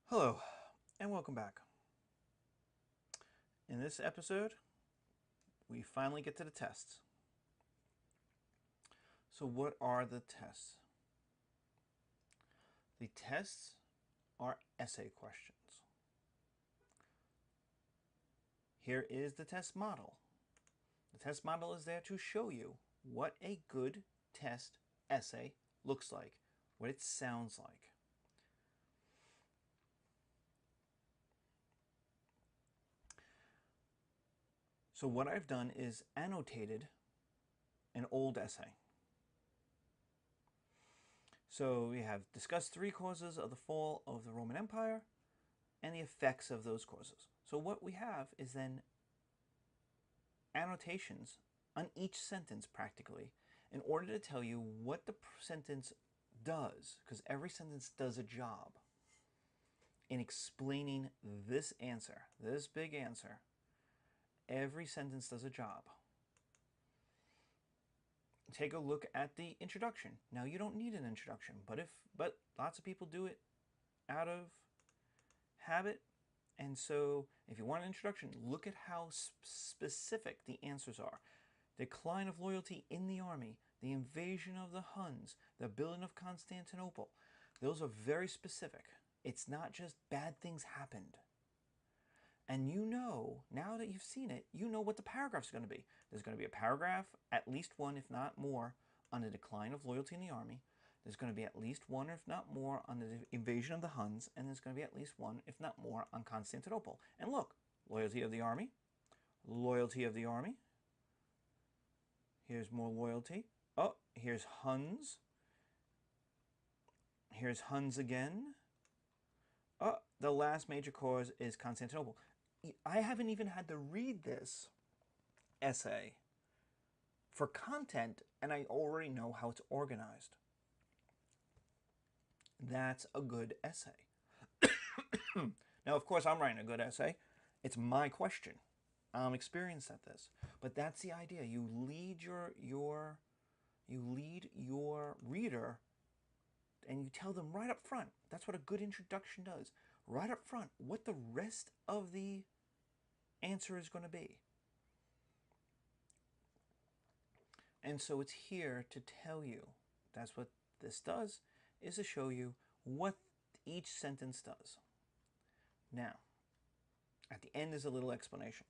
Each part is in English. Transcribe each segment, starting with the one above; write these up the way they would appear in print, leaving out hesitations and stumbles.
Hello, and welcome back. In this episode, we finally get to the tests. So what are the tests? The tests are essay questions. Here is the test model. The test model is there to show you what a good test essay looks like, what it sounds like. So what I've done is annotated an old essay. So we have discussed 3 causes of the fall of the Roman Empire and the effects of those causes. So what we have is then annotations on each sentence practically in order to tell you what the sentence does, because every sentence does a job in explaining this answer, this big answer. Every sentence does a job. Take a look at the introduction. Now you don't need an introduction, but lots of people do it out of habit. And so if you want an introduction, look at how specific the answers are. Decline of loyalty in the army, the invasion of the Huns, the building of Constantinople. Those are very specific. It's not just bad things happened. And you know, now that you've seen it, you know what the paragraph's going to be. There's going to be a paragraph, at least one, if not more, on the decline of loyalty in the army. There's going to be at least one, if not more, on the invasion of the Huns. And there's going to be at least one, if not more, on Constantinople. And look, loyalty of the army. Loyalty of the army. Here's more loyalty. Oh, here's Huns. Here's Huns again. Oh, the last major cause is Constantinople. I haven't even had to read this essay for content, and I already know how it's organized. That's a good essay. Now, of course, I'm writing a good essay. It's my question. I'm experienced at this. But that's the idea. You lead your reader and you tell them right up front. That's what a good introduction does. Right up front, what the rest of the answer is going to be. And so it's here to tell you. That's what this does, is to show you what each sentence does. Now, at the end is a little explanation.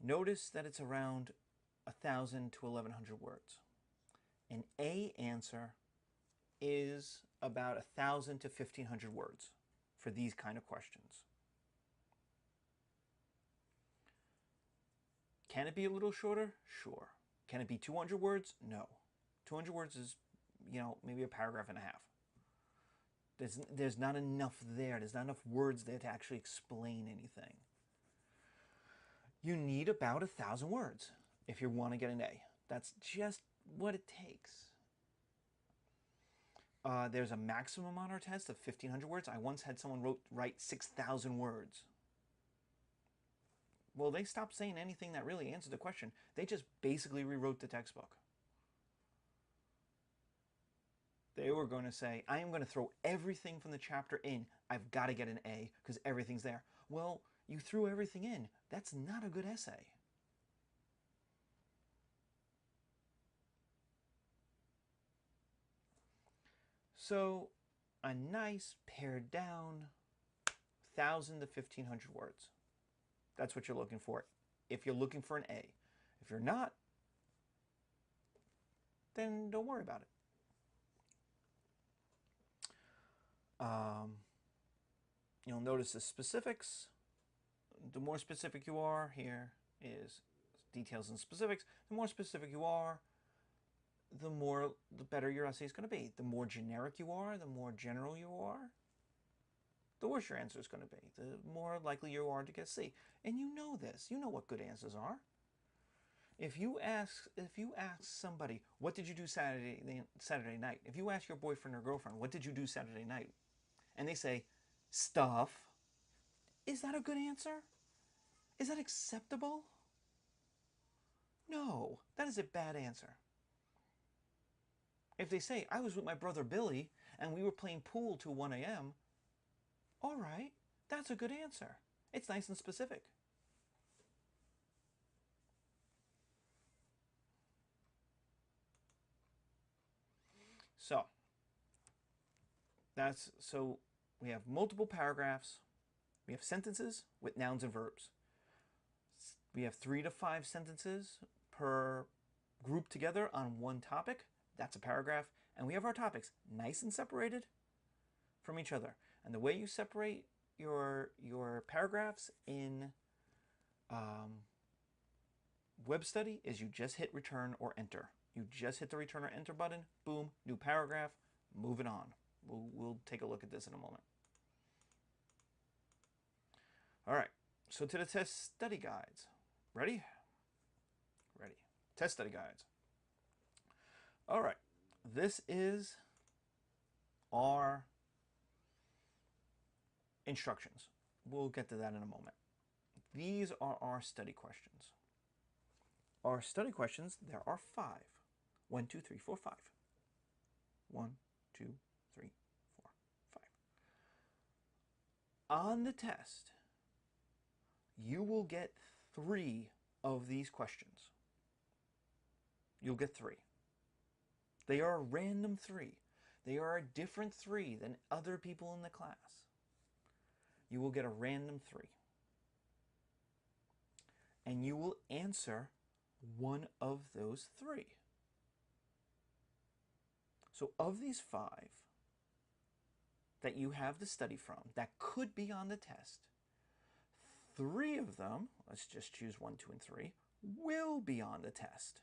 Notice that it's around 1,000 to 1,100 words. An A answer is about 1,000 to 1,500 words for these kind of questions. Can it be a little shorter? Sure. Can it be 200 words? No. 200 words is, maybe a paragraph and a half. There's not enough there. There's not enough words there to actually explain anything. You need about 1,000 words if you want to get an A. That's just what it takes. There's a maximum on our test of 1,500 words. I once had someone write 6,000 words. Well, they stopped saying anything that really answered the question. They just basically rewrote the textbook. They were going to say, I am going to throw everything from the chapter in. I've got to get an A because everything's there. Well, you threw everything in. That's not a good essay. So, a nice pared down 1,000 to 1,500 words. That's what you're looking for if you're looking for an A. If you're not, then don't worry about it. You'll notice the specifics. The more specific you are, here is details and specifics. The more specific you are, the better your essay is going to be. The more generic you are, the more general you are, the worse your answer is going to be. The more likely you are to get C. And you know this. You know what good answers are. If you ask somebody, what did you do Saturday night? If you ask your boyfriend or girlfriend, what did you do Saturday night? And they say, stuff. Is that a good answer? Is that acceptable? No, that is a bad answer. If they say, I was with my brother Billy and we were playing pool till 1 a.m., All right, that's a good answer. It's nice and specific. So we have multiple paragraphs. We have sentences with nouns and verbs. We have 3 to 5 sentences per group together on one topic. That's a paragraph. And we have our topics nice and separated from each other. And the way you separate your paragraphs in web study is you just hit return or enter. You just hit the return or enter button. Boom, new paragraph. Moving on. We'll take a look at this in a moment. All right, so to the test study guides. Ready? Ready. Test study guides. All right, this is our instructions. We'll get to that in a moment. These are our study questions. Our study questions, there are 5. 1, 2, 3, 4, 5. 1, 2, 3, 4, 5. On the test, you will get 3 of these questions. You'll get 3. They are a random 3. They are a different 3 than other people in the class. You will get a random 3. And you will answer one of those 3. So of these 5 that you have to study from, that could be on the test, 3 of them, let's just choose 1, 2, and 3, will be on the test.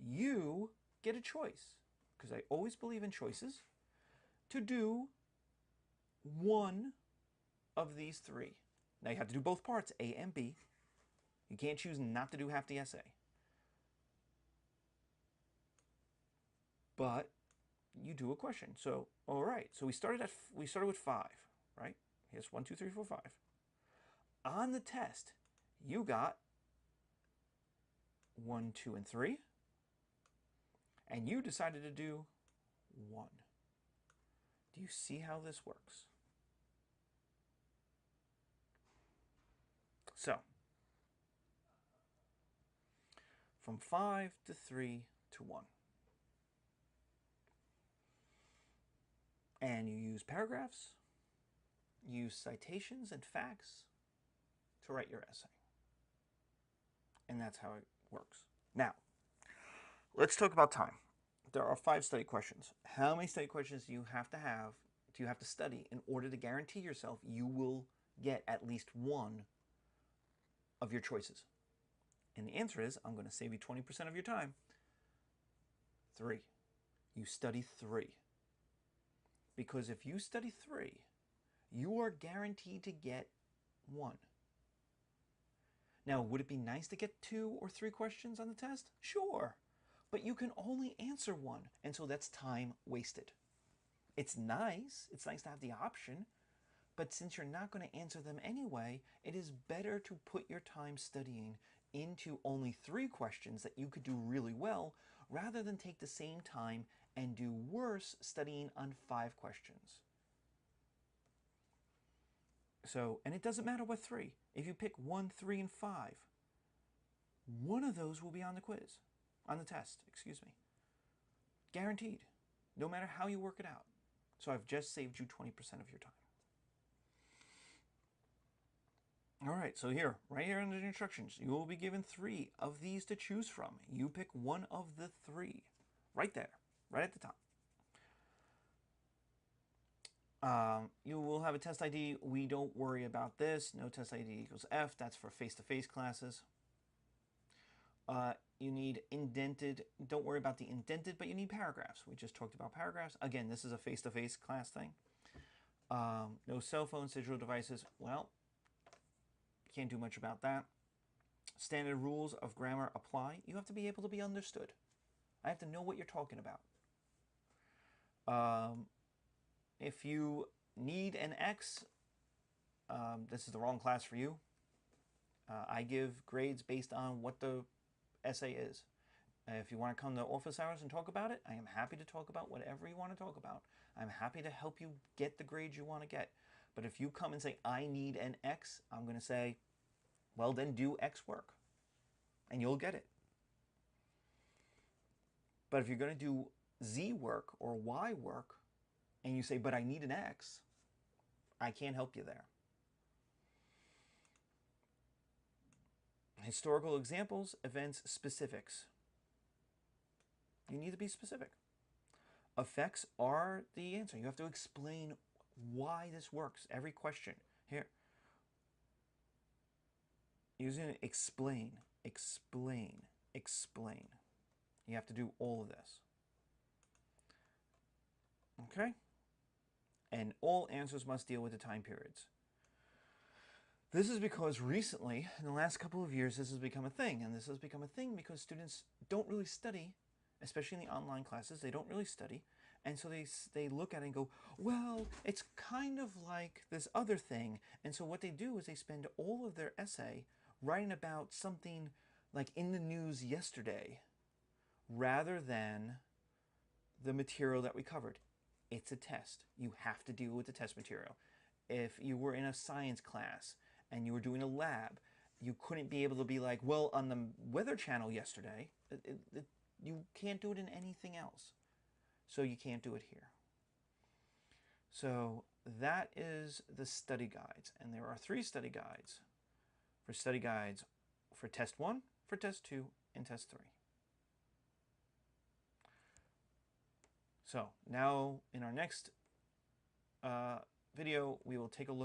You get a choice, because I always believe in choices, to do one of these 3. Now you have to do both parts, A and B. You can't choose not to do half the essay. But you do a question. So, all right. So we started with 5, right? Here's 1, 2, 3, 4, 5. On the test, you got 1, 2, and 3. And you decided to do 1. Do you see how this works? So, from 5 to 3 to 1. And you use paragraphs, you use citations and facts to write your essay. And that's how it works. Now, let's talk about time. There are 5 study questions. How many study questions do you have to study in order to guarantee yourself you will get at least one of your choices? And the answer is, I'm going to save you 20% of your time. 3. You study 3. Because if you study 3, you are guaranteed to get 1. Now, would it be nice to get 2 or 3 questions on the test? Sure. But you can only answer 1, and so that's time wasted. It's nice to have the option, but since you're not going to answer them anyway, it is better to put your time studying into only 3 questions that you could do really well, rather than take the same time and do worse studying on 5 questions. So, and it doesn't matter what 3. If you pick 1, 3, and 5, one of those will be on the quiz. On the test, excuse me. Guaranteed. No matter how you work it out. So I've just saved you 20% of your time. All right, so here, right here in the instructions, you will be given 3 of these to choose from. You pick one of the 3. Right there, right at the top. You will have a test ID. We don't worry about this. No test ID equals F. That's for face-to-face classes. You need indented. Don't worry about the indented, but you need paragraphs. We just talked about paragraphs. Again, this is a face-to-face class thing. No cell phones, digital devices. Well, can't do much about that. Standard rules of grammar apply. You have to be able to be understood. I have to know what you're talking about. If you need an X, this is the wrong class for you. I give grades based on what the essay is. If you want to come to office hours and talk about it, I am happy to talk about whatever you want to talk about. I'm happy to help you get the grades you want to get. But if you come and say, I need an X, I'm going to say, well, then do X work. And you'll get it. But if you're going to do Z work or Y work, and you say, but I need an X, I can't help you there. Historical examples, events, specifics. You need to be specific. Effects are the answer. You have to explain why this works. Every question. Here. Using explain, explain, explain. You have to do all of this. Okay? And all answers must deal with the time periods. This is because recently, in the last couple of years, this has become a thing. And this has become a thing because students don't really study, especially in the online classes. They don't really study. And so they look at it and go, well, it's kind of like this other thing. And so what they do is they spend all of their essay writing about something like in the news yesterday rather than the material that we covered. It's a test. You have to deal with the test material. If you were in a science class and you were doing a lab, you couldn't be able to be like, well, on the Weather Channel yesterday. You can't do it in anything else. So you can't do it here. So that is the study guides. And there are 3 study guides. For study guides for test 1, for test 2, and test 3. So now in our next video, we will take a look